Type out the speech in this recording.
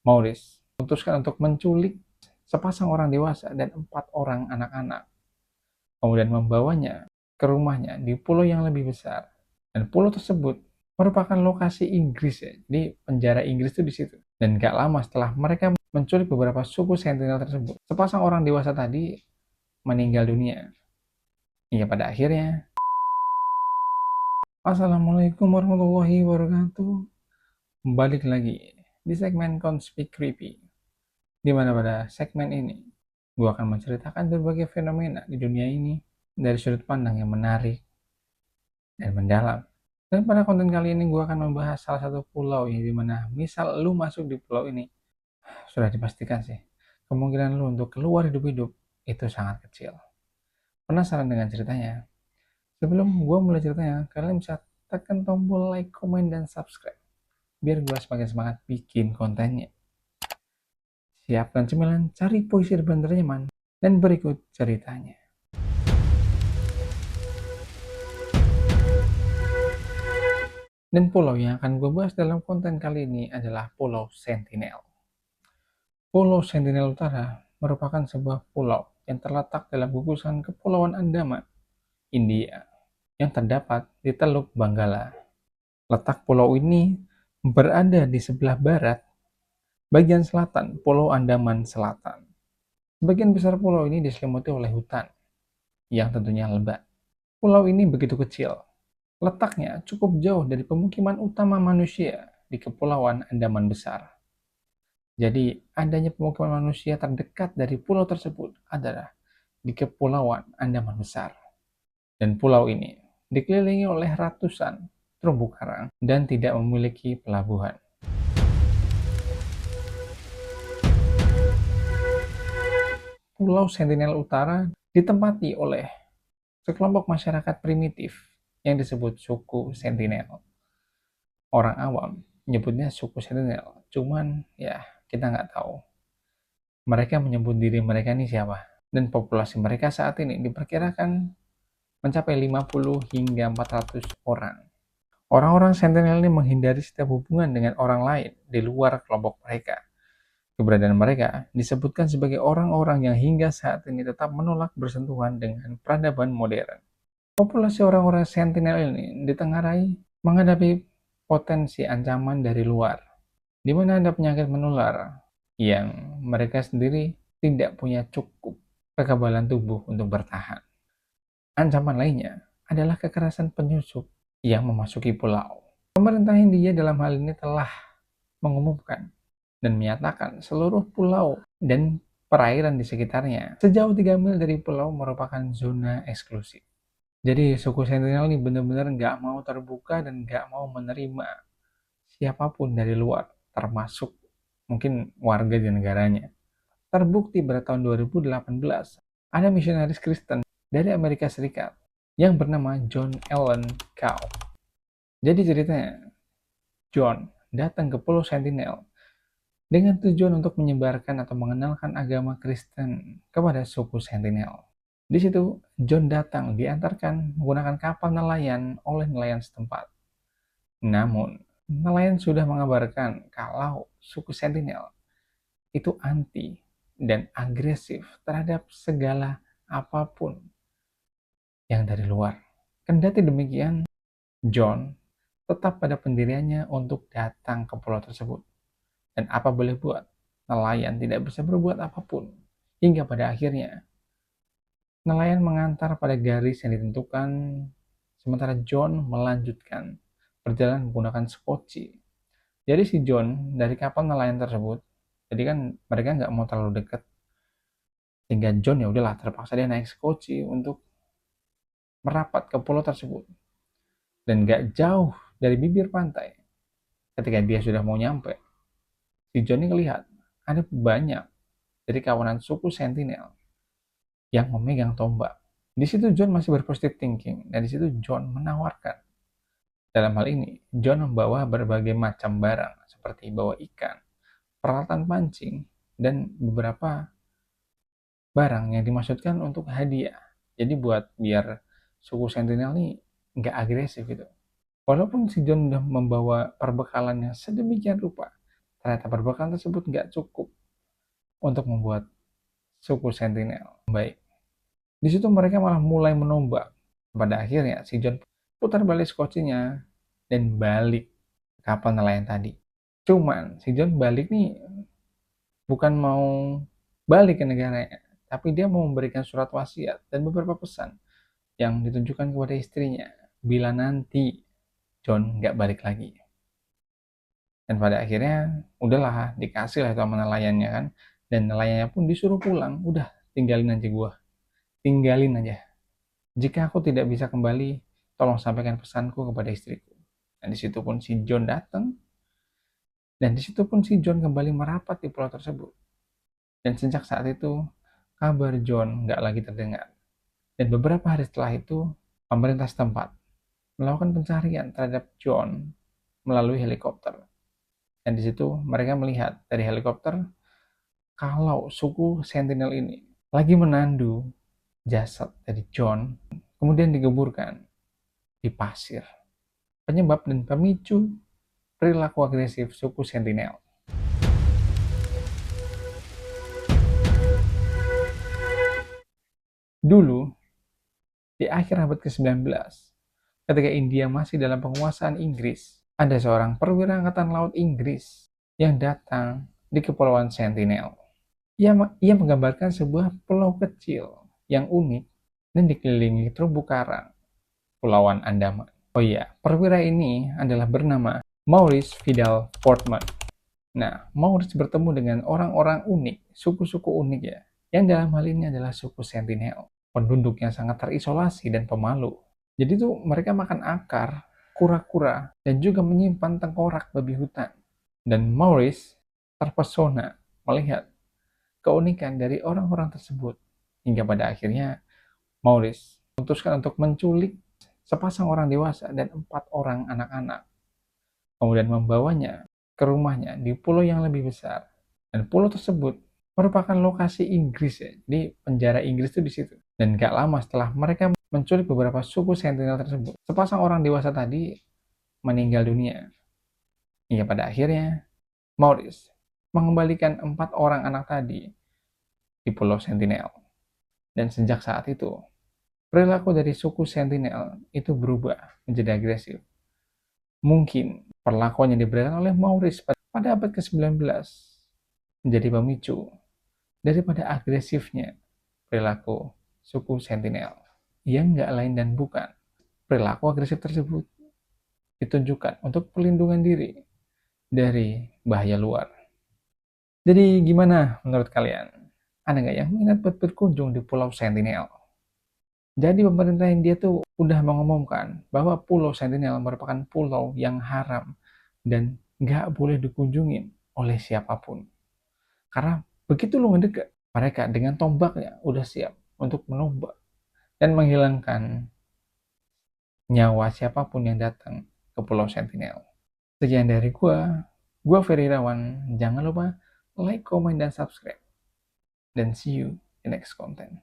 Maurice memutuskan untuk menculik sepasang orang dewasa dan 4 orang anak-anak, kemudian membawanya ke rumahnya di pulau yang lebih besar. Dan pulau tersebut merupakan lokasi Inggris ya, jadi penjara Inggris itu di situ. Dan gak lama setelah mereka menculik beberapa suku Sentinel tersebut, sepasang orang dewasa tadi meninggal dunia. Hingga pada akhirnya, Assalamualaikum warahmatullahi wabarakatuh. Balik lagi di segmen Conspiracy Creepy, di mana pada segmen ini gue akan menceritakan berbagai fenomena di dunia ini dari sudut pandang yang menarik dan mendalam. Dan pada konten kali ini gue akan membahas salah satu pulau yang dimana misal lu masuk di pulau ini, sudah dipastikan sih kemungkinan lu untuk keluar hidup-hidup itu sangat kecil. Penasaran dengan ceritanya? Sebelum gue mulai ceritanya, kalian bisa tekan tombol like, komen, dan subscribe biar gue semakin semangat bikin kontennya. Siapkan cemilan, cari puisi dan ternyaman, dan berikut ceritanya. Dan pulau yang akan gue bahas dalam konten kali ini adalah Pulau Sentinel. Pulau Sentinel Utara merupakan sebuah pulau yang terletak dalam gugusan Kepulauan Andaman, India, yang terdapat di Teluk Benggala. Letak pulau ini berada di sebelah barat, bagian selatan Pulau Andaman Selatan. Sebagian besar pulau ini diselimuti oleh hutan, yang tentunya lebat. Pulau ini begitu kecil, letaknya cukup jauh dari pemukiman utama manusia di Kepulauan Andaman Besar. Jadi, adanya pemukiman manusia terdekat dari pulau tersebut adalah di Kepulauan Andaman Besar. Dan pulau ini dikelilingi oleh ratusan terumbu karang dan tidak memiliki pelabuhan. Pulau Sentinel Utara ditempati oleh sekelompok masyarakat primitif yang disebut suku Sentinel. Orang awam menyebutnya suku Sentinel, cuman ya kita nggak tahu mereka menyebut diri mereka ini siapa. Dan populasi mereka saat ini diperkirakan mencapai 50 hingga 400 orang. Orang-orang Sentinel ini menghindari setiap hubungan dengan orang lain di luar kelompok mereka. Keberadaan mereka disebutkan sebagai orang-orang yang hingga saat ini tetap menolak bersentuhan dengan peradaban modern. Populasi orang-orang Sentinel ini ditengarai menghadapi potensi ancaman dari luar, di mana ada penyakit menular yang mereka sendiri tidak punya cukup kekebalan tubuh untuk bertahan. Ancaman lainnya adalah kekerasan penyusup yang memasuki pulau. Pemerintah India dalam hal ini telah mengumumkan dan menyatakan seluruh pulau dan perairan di sekitarnya sejauh 3 mil dari pulau merupakan zona eksklusif. Jadi suku Sentinel ini benar-benar nggak mau terbuka dan nggak mau menerima siapapun dari luar, termasuk mungkin warga di negaranya. Terbukti pada tahun 2018, ada misionaris Kristen dari Amerika Serikat yang bernama John Allen Cow. Jadi ceritanya, John datang ke Pulau Sentinel dengan tujuan untuk menyebarkan atau mengenalkan agama Kristen kepada suku Sentinel. Di situ, John datang diantarkan menggunakan kapal nelayan oleh nelayan setempat. Namun, nelayan sudah mengabarkan kalau suku Sentinel itu anti dan agresif terhadap segala apapun yang dari luar. Kendati demikian, John tetap pada pendiriannya untuk datang ke pulau tersebut. Dan apa boleh buat, nelayan tidak bisa berbuat apapun. Hingga pada akhirnya, nelayan mengantar pada garis yang ditentukan, sementara John melanjutkan perjalanan menggunakan skoci. Jadi si John dari kapal nelayan tersebut, jadi kan mereka nggak mau terlalu dekat, sehingga John ya udahlah terpaksa dia naik skoci untuk merapat ke pulau tersebut. Dan nggak jauh dari bibir pantai, ketika dia sudah mau nyampe, si John ini melihat ada banyak dari kawanan suku Sentinel yang memegang tombak. Di situ John masih berpositif thinking, dan di situ John menawarkan. Dalam hal ini, John membawa berbagai macam barang, seperti bawa ikan, peralatan pancing, dan beberapa barang yang dimaksudkan untuk hadiah. Jadi buat biar suku Sentinel ini nggak agresif gitu. Walaupun si John udah membawa perbekalannya sedemikian rupa, ternyata perbekalan tersebut nggak cukup untuk membuat suku Sentinel baik. Di situ mereka malah mulai menombak. Pada akhirnya si John putar balik skocinya dan balik ke kapal nelayan tadi. Cuman si John balik nih bukan mau balik ke negaranya, tapi dia mau memberikan surat wasiat dan beberapa pesan yang ditunjukkan kepada istrinya bila nanti John nggak balik lagi. Dan pada akhirnya udahlah dikasih lah itu sama nelayannya kan, dan nelayannya pun disuruh pulang. Udah, tinggalin aja gua, tinggalin aja. Jika aku tidak bisa kembali, tolong sampaikan pesanku kepada istriku. Dan disitu pun si John datang, dan disitu pun si John kembali merapat di pulau tersebut. Dan sejak saat itu kabar John nggak lagi terdengar. Dan beberapa hari setelah itu pemerintah setempat melakukan pencarian terhadap John melalui helikopter. Dan di situ mereka melihat dari helikopter kalau suku Sentinel ini lagi menandu jasad dari John, kemudian digeburkan di pasir. Penyebab dan pemicu perilaku agresif suku Sentinel. Dulu, di akhir abad ke-19, ketika India masih dalam penguasaan Inggris, ada seorang perwira angkatan laut Inggris yang datang di Kepulauan Sentinel. Ia menggambarkan sebuah pulau kecil yang unik dan dikelilingi terumbu karang, Pulauan Andaman. Oh iya, perwira ini adalah bernama Maurice Vidal Portman. Nah, Maurice bertemu dengan orang-orang unik, suku-suku unik ya, yang dalam hal ini adalah suku Sentinel, penduduk yang sangat terisolasi dan pemalu. Jadi tuh mereka makan akar, kura-kura, dan juga menyimpan tengkorak babi hutan. Dan Maurice terpesona melihat keunikan dari orang-orang tersebut. Hingga pada akhirnya Maurice memutuskan untuk menculik sepasang orang dewasa dan 4 orang anak-anak. Kemudian membawanya ke rumahnya di pulau yang lebih besar. Dan pulau tersebut merupakan lokasi Inggris ya. Jadi penjara Inggris itu di situ. Dan gak lama setelah mereka menculik beberapa suku Sentinel tersebut, sepasang orang dewasa tadi meninggal dunia. Hingga pada akhirnya Maurice mengembalikan 4 orang anak tadi di Pulau Sentinel. Dan sejak saat itu, perilaku dari suku Sentinel itu berubah menjadi agresif. Mungkin perlakuan yang diberikan oleh Maurice pada abad ke-19 menjadi pemicu daripada agresifnya perilaku suku Sentinel. Yang nggak lain dan bukan, perilaku agresif tersebut ditunjukkan untuk perlindungan diri dari bahaya luar. Jadi gimana menurut kalian? Ada nggak yang minat buat berkunjung di Pulau Sentinel? Jadi pemerintah India tuh udah mengumumkan bahwa Pulau Sentinel merupakan pulau yang haram dan nggak boleh dikunjungin oleh siapapun. Karena begitu lu ngedekat, mereka dengan tombaknya udah siap untuk menombak dan menghilangkan nyawa siapapun yang datang ke Pulau Sentinel. Sekian dari gua Ferry Irawan. Jangan lupa like, comment, dan subscribe. Dan see you in next content.